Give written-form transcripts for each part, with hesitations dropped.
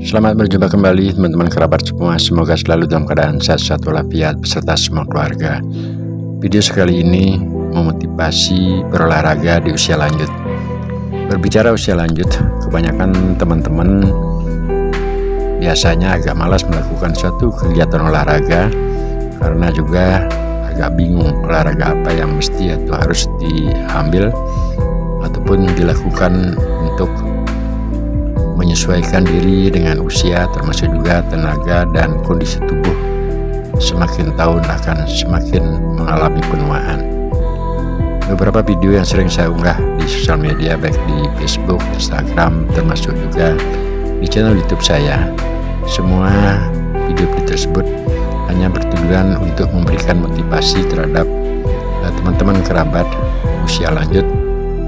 Selamat berjumpa kembali teman-teman kerabat semua. Semoga selalu dalam keadaan sehat walafiat beserta semua keluarga. Video sekali ini memotivasi berolahraga di usia lanjut. Berbicara usia lanjut, kebanyakan teman-teman biasanya agak malas melakukan suatu kegiatan olahraga karena juga agak bingung olahraga apa yang mesti atau harus diambil ataupun dilakukan untuk menyesuaikan diri dengan usia, termasuk juga tenaga dan kondisi tubuh semakin tahun akan semakin mengalami penuaan. Beberapa video yang sering saya unggah di sosial media, baik di Facebook, Instagram, termasuk juga di channel YouTube saya, semua video tersebut hanya bertujuan untuk memberikan motivasi terhadap teman-teman kerabat usia lanjut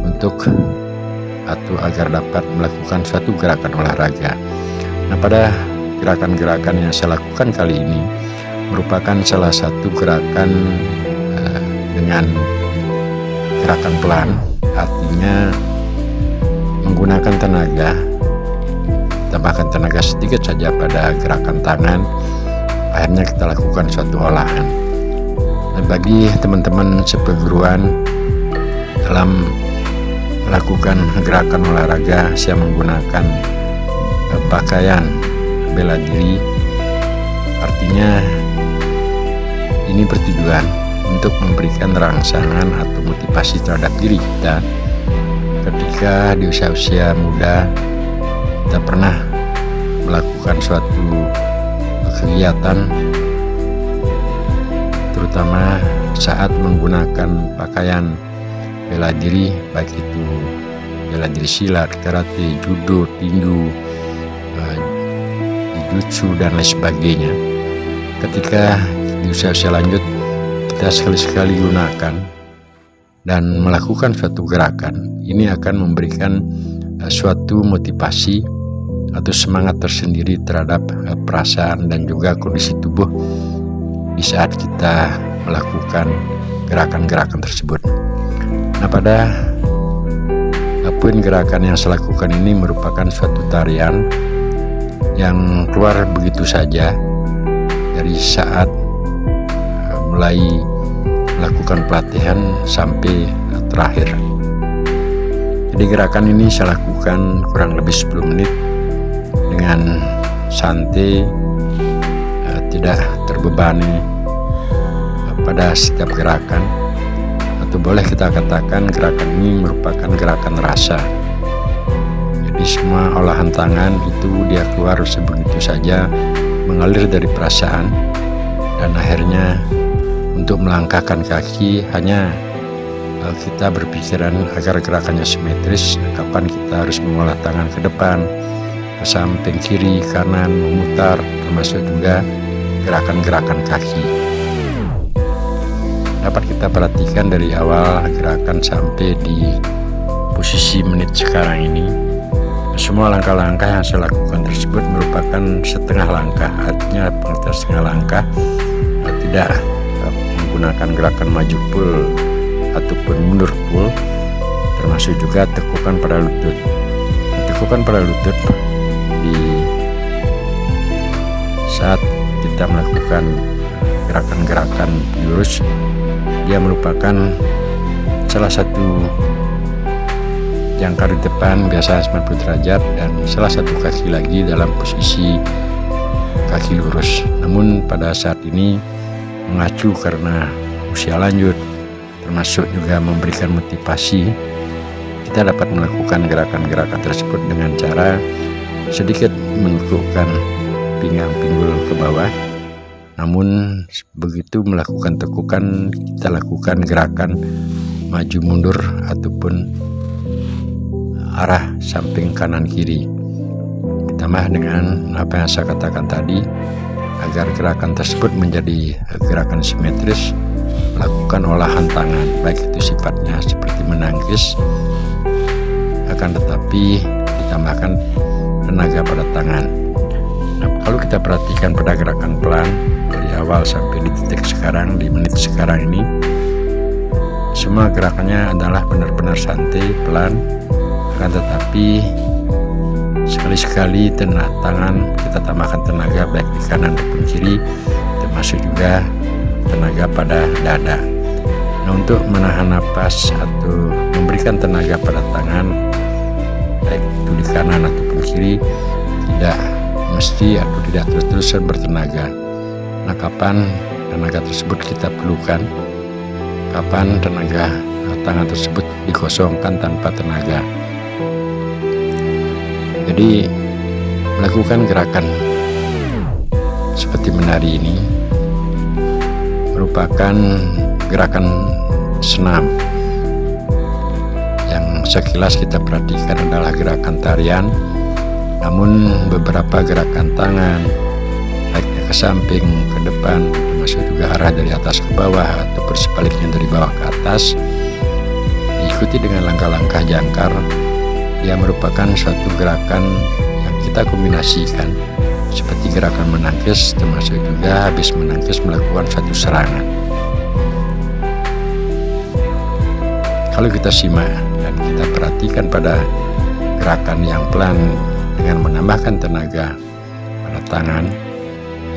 untuk atau agar dapat melakukan suatu gerakan olahraga. Nah, pada gerakan-gerakan yang saya lakukan kali ini merupakan salah satu gerakan dengan gerakan pelan, artinya menggunakan tenaga, tambahkan tenaga sedikit saja pada gerakan tangan, akhirnya kita lakukan suatu olahan. Nah, bagi teman-teman seperguruan dalam melakukan gerakan olahraga, saya menggunakan pakaian bela diri, artinya ini bertujuan untuk memberikan rangsangan atau motivasi terhadap diri kita ketika di usia-usia muda kita pernah melakukan suatu kegiatan, terutama saat menggunakan pakaian bela diri, baik itu bela diri silat, karate, judo, tinju, jujutsu dan lain sebagainya. Ketika di usia-usia lanjut kita sekali-sekali gunakan dan melakukan suatu gerakan, ini akan memberikan suatu motivasi atau semangat tersendiri terhadap perasaan dan juga kondisi tubuh di saat kita melakukan gerakan-gerakan tersebut. Nah, pada gerakan yang saya lakukan ini merupakan suatu tarian yang keluar begitu saja dari saat mulai melakukan pelatihan sampai terakhir. Jadi gerakan ini saya lakukan kurang lebih 10 menit dengan santai, tidak terbebani pada setiap gerakan, atau boleh kita katakan gerakan ini merupakan gerakan rasa. Jadi semua olahan tangan itu dia keluar sebegitu saja, mengalir dari perasaan, dan akhirnya untuk melangkahkan kaki hanya kita berpikiran agar gerakannya simetris, kapan kita harus mengolah tangan ke depan, ke samping, kiri, kanan, memutar, termasuk juga gerakan-gerakan kaki. Dapat kita perhatikan dari awal gerakan sampai di posisi menit sekarang ini, semua langkah-langkah yang saya lakukan tersebut merupakan setengah langkah, artinya pengertian setengah langkah, tidak menggunakan gerakan maju pull ataupun mundur pull, termasuk juga tekukan pada lutut. Tekukan pada lutut di saat kita melakukan gerakan-gerakan lurus, dia merupakan salah satu jangkar di depan biasa 90 derajat dan salah satu kaki lagi dalam posisi kaki lurus. Namun pada saat ini mengacu karena usia lanjut, termasuk juga memberikan motivasi, kita dapat melakukan gerakan-gerakan tersebut dengan cara sedikit menekukkan pinggang pinggul ke bawah. Namun begitu melakukan tekukan, kita lakukan gerakan maju mundur ataupun arah samping kanan kiri. Ditambah dengan apa yang saya katakan tadi, agar gerakan tersebut menjadi gerakan simetris, melakukan olahan tangan, baik itu sifatnya seperti menangkis, akan tetapi ditambahkan tenaga pada tangan. Nah, kalau kita perhatikan pada gerakan pelan dari awal sampai di titik sekarang, di menit sekarang ini, semua gerakannya adalah benar-benar santai, pelan, akan tetapi sekali-sekali tangan kita tambahkan tenaga baik di kanan maupun kiri, termasuk juga tenaga pada dada. Nah, untuk menahan napas atau memberikan tenaga pada tangan baik itu di kanan ataupun kiri, tidak mesti atau tidak terus-terusan bertenaga. Nah, kapan tenaga tersebut kita perlukan, kapan tenaga tangan tersebut dikosongkan tanpa tenaga. Jadi melakukan gerakan seperti menari ini merupakan gerakan senam yang sekilas kita perhatikan adalah gerakan tarian, namun beberapa gerakan tangan baik ke samping, ke depan, termasuk juga arah dari atas ke bawah ataupun sebaliknya dari bawah ke atas, diikuti dengan langkah-langkah jangkar. Dia merupakan suatu gerakan yang kita kombinasikan seperti gerakan menangkis, termasuk juga habis menangkis melakukan suatu serangan. Kalau kita simak dan kita perhatikan pada gerakan yang pelan dengan menambahkan tenaga pada tangan,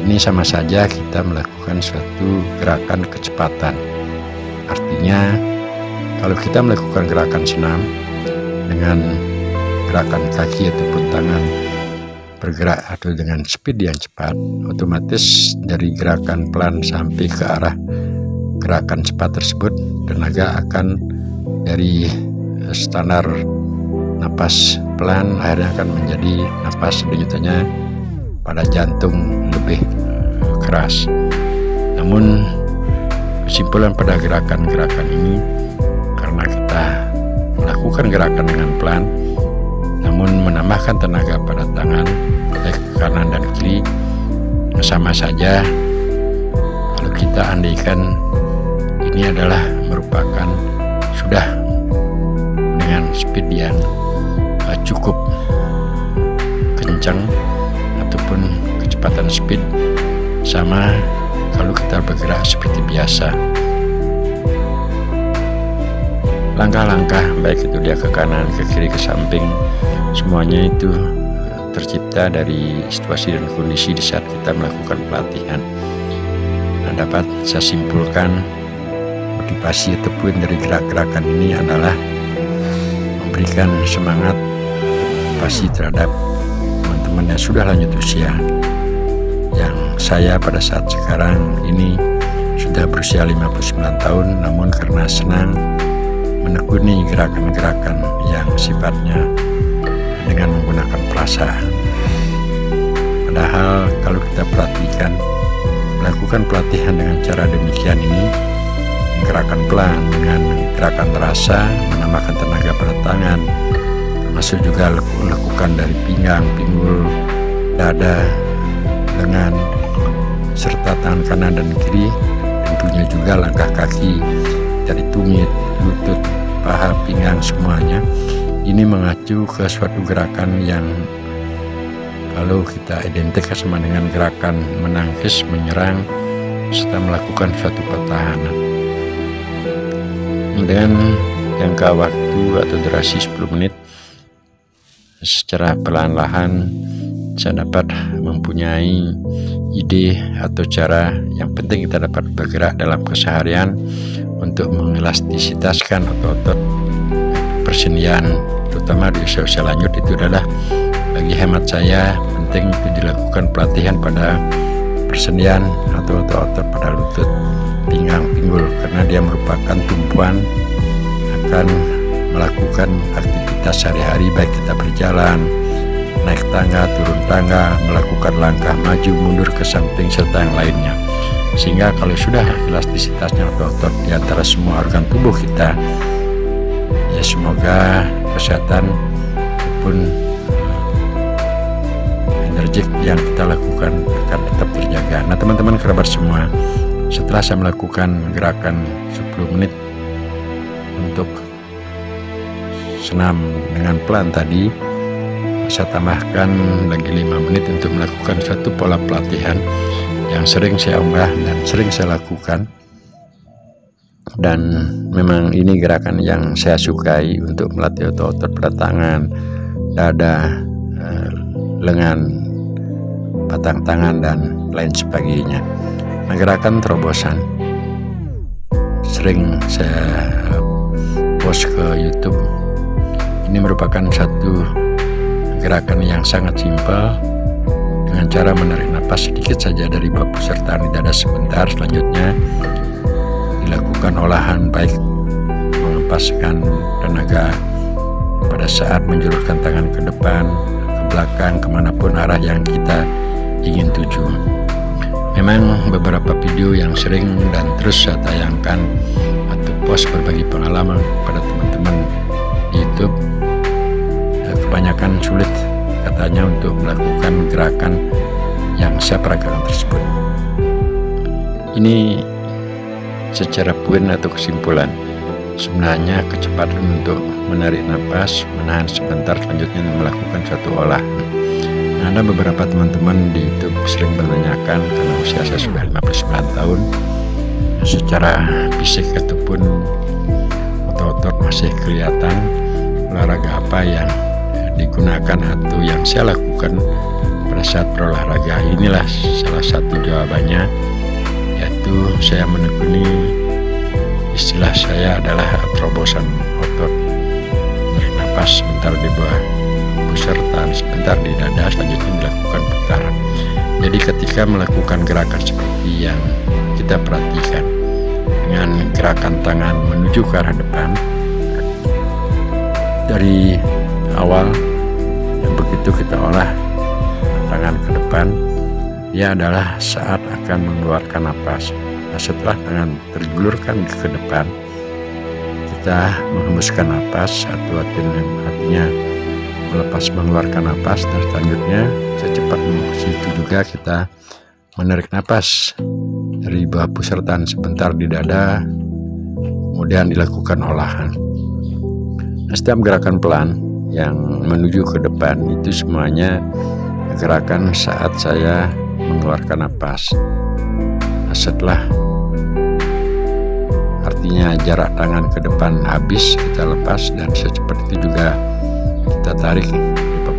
ini sama saja kita melakukan suatu gerakan kecepatan. Artinya kalau kita melakukan gerakan senam dengan gerakan kaki ataupun tangan bergerak atau dengan speed yang cepat, otomatis dari gerakan pelan sampai ke arah gerakan cepat tersebut, tenaga akan dari standar napas pelan akhirnya akan menjadi napas denyutannya pada jantung lebih keras. Namun kesimpulan pada gerakan-gerakan ini, karena kita melakukan gerakan dengan pelan namun menambahkan tenaga pada tangan baik kanan dan kiri, sama saja kalau kita andaikan ini adalah merupakan sudah dengan speed yang cukup kencang ataupun kecepatan speed sama kalau kita bergerak seperti biasa. Langkah-langkah baik itu dia ke kanan, ke kiri, ke samping, semuanya itu tercipta dari situasi dan kondisi di saat kita melakukan pelatihan. Nah, dapat saya simpulkan motivasi ataupun dari gerak-gerakan ini adalah memberikan semangat, motivasi terhadap teman-teman yang sudah lanjut usia, yang saya pada saat sekarang ini sudah berusia 59 tahun, namun karena senang menekuni gerakan-gerakan yang sifatnya dengan menggunakan perasaan. Padahal kalau kita perhatikan, melakukan pelatihan dengan cara demikian ini, gerakan pelan dengan gerakan terasa, menambahkan tenaga pada tangan, termasuk juga lakukan dari pinggang, pinggul, dada, lengan, serta tangan kanan dan kiri, tentunya juga langkah kaki dari tumit, lutut, paha, pinggang, semuanya ini mengacu ke suatu gerakan yang kalau kita identik sama dengan gerakan menangkis, menyerang, serta melakukan suatu pertahanan. Dengan jangka waktu atau durasi 10 menit secara perlahan-lahan saya dapat mempunyai ide atau cara yang penting kita dapat bergerak dalam keseharian untuk mengelastisitaskan otot-otot persendian, terutama di usia-usia lanjut. Itu adalah bagi hemat saya penting itu dilakukan pelatihan pada persendian atau otot-otot pada lutut, pinggang, pinggul, karena dia merupakan tumpuan akan melakukan aktivitas sehari-hari, baik kita berjalan, naik tangga, turun tangga, melakukan langkah maju mundur ke samping serta yang lainnya. Sehingga kalau sudah elastisitasnya otot di antara semua organ tubuh kita, ya semoga kesehatan maupun energik yang kita lakukan akan tetap terjaga. Nah teman-teman kerabat semua, setelah saya melakukan gerakan 10 menit untuk senam dengan pelan tadi, saya tambahkan lagi 5 menit untuk melakukan suatu pola pelatihan yang sering saya unggah dan sering saya lakukan, dan memang ini gerakan yang saya sukai untuk melatih otot-otot pada tangan, dada, lengan, batang tangan, dan lain sebagainya. Nah, gerakan terobosan sering saya post ke YouTube. Ini merupakan satu gerakan yang sangat simpel dengan cara menarik napas sedikit saja dari bawah pesertaan di dada sebentar. Selanjutnya dilakukan olahan baik mengempaskan tenaga pada saat menjulurkan tangan ke depan, ke belakang, kemanapun arah yang kita ingin tuju. Memang beberapa video yang sering dan terus saya tayangkan atau post berbagi pengalaman pada teman-teman di YouTube, kebanyakan sulit katanya untuk melakukan gerakan yang saya peragakan tersebut. Ini secara poin atau kesimpulan, sebenarnya kecepatan untuk menarik nafas, menahan sebentar, selanjutnya melakukan suatu olahan. Nah, ada beberapa teman-teman di YouTube sering menanyakan, karena usia saya sudah 59 tahun, secara fisik ataupun otot-otot masih kelihatan, olahraga apa yang digunakan atau yang saya lakukan pada saat berolahraga. Inilah salah satu jawabannya, yaitu saya menekuni, istilah saya adalah terobosan otot, menarik nafas sebentar di bawah pusar tahan sebentar di dada, selanjutnya dilakukan putaran. Jadi ketika melakukan gerakan seperti yang kita perhatikan dengan gerakan tangan menuju ke arah depan dari awal, yang begitu kita olah tangan ke depan, dia adalah saat akan mengeluarkan napas. Nah, setelah tangan tergulurkan ke depan, kita menghembuskan napas atau artinya melepas mengeluarkan napas, dan selanjutnya secepat itu juga kita menarik napas dari bawah pusar tahan sebentar di dada, kemudian dilakukan olahan. Nah, setiap gerakan pelan yang menuju ke depan itu semuanya gerakan saat saya mengeluarkan napas. Nah, setelah artinya jarak tangan ke depan habis, kita lepas, dan secepat itu juga kita tarik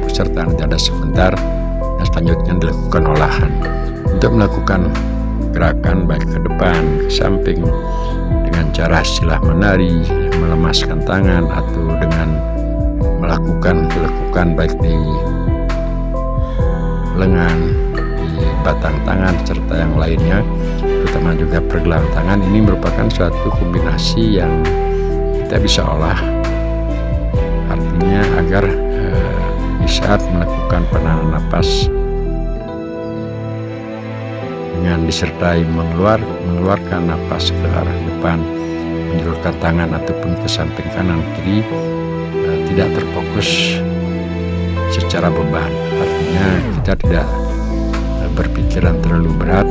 pusar tahan dada sebentar, dan selanjutnya dilakukan olahan. Untuk melakukan gerakan baik ke depan, ke samping dengan cara istilah menari, melemaskan tangan, atau dengan melakukan baik di lengan, di batang tangan, serta yang lainnya, terutama juga pergelangan tangan, ini merupakan suatu kombinasi yang kita bisa olah, artinya agar di saat melakukan penahan napas dengan disertai mengeluarkan napas ke arah depan, menjulurkan tangan ataupun ke samping kanan kiri, tidak terfokus secara beban. Artinya kita tidak berpikiran terlalu berat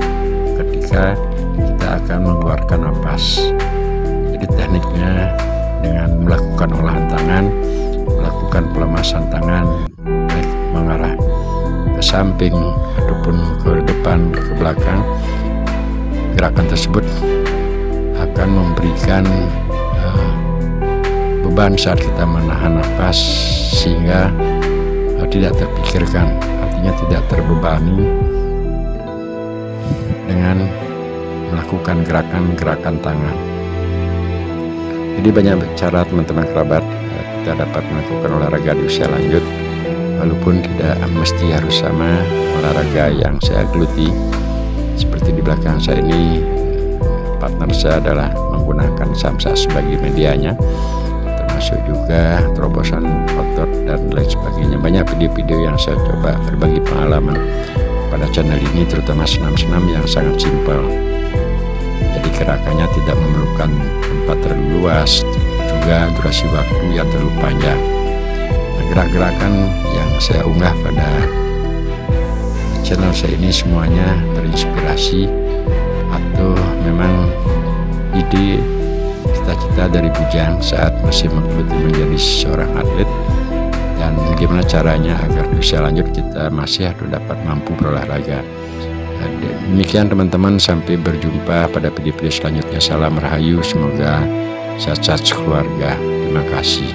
ketika kita akan mengeluarkan napas. Jadi tekniknya dengan melakukan olahan tangan, melakukan pelemasan tangan baik mengarah ke samping ataupun ke depan, ke belakang, gerakan tersebut akan memberikan beban saat kita menahan nafas, sehingga tidak terpikirkan, artinya tidak terbebani dengan melakukan gerakan-gerakan tangan. Jadi banyak cara teman-teman kerabat kita dapat melakukan olahraga di usia lanjut, walaupun tidak mesti harus sama olahraga yang saya geluti. Seperti di belakang saya ini, partner saya adalah menggunakan samsa sebagai medianya, termasuk juga terobosan otot dan lain sebagainya. Banyak video-video yang saya coba berbagi pengalaman pada channel ini, terutama senam-senam yang sangat simpel. Jadi gerakannya tidak memerlukan tempat terlalu luas, juga durasi waktu yang terlalu panjang. Nah, gerak-gerakan yang saya unggah pada channel saya ini semuanya terinspirasi atau memang ide cita-cita dari bujang saat masih menggeluti menjadi seorang atlet, dan bagaimana caranya agar di usia lanjut kita masih dapat mampu berolahraga. Demikian teman-teman, sampai berjumpa pada video-video selanjutnya. Salam rahayu, semoga sehat-sehat keluarga. Terima kasih.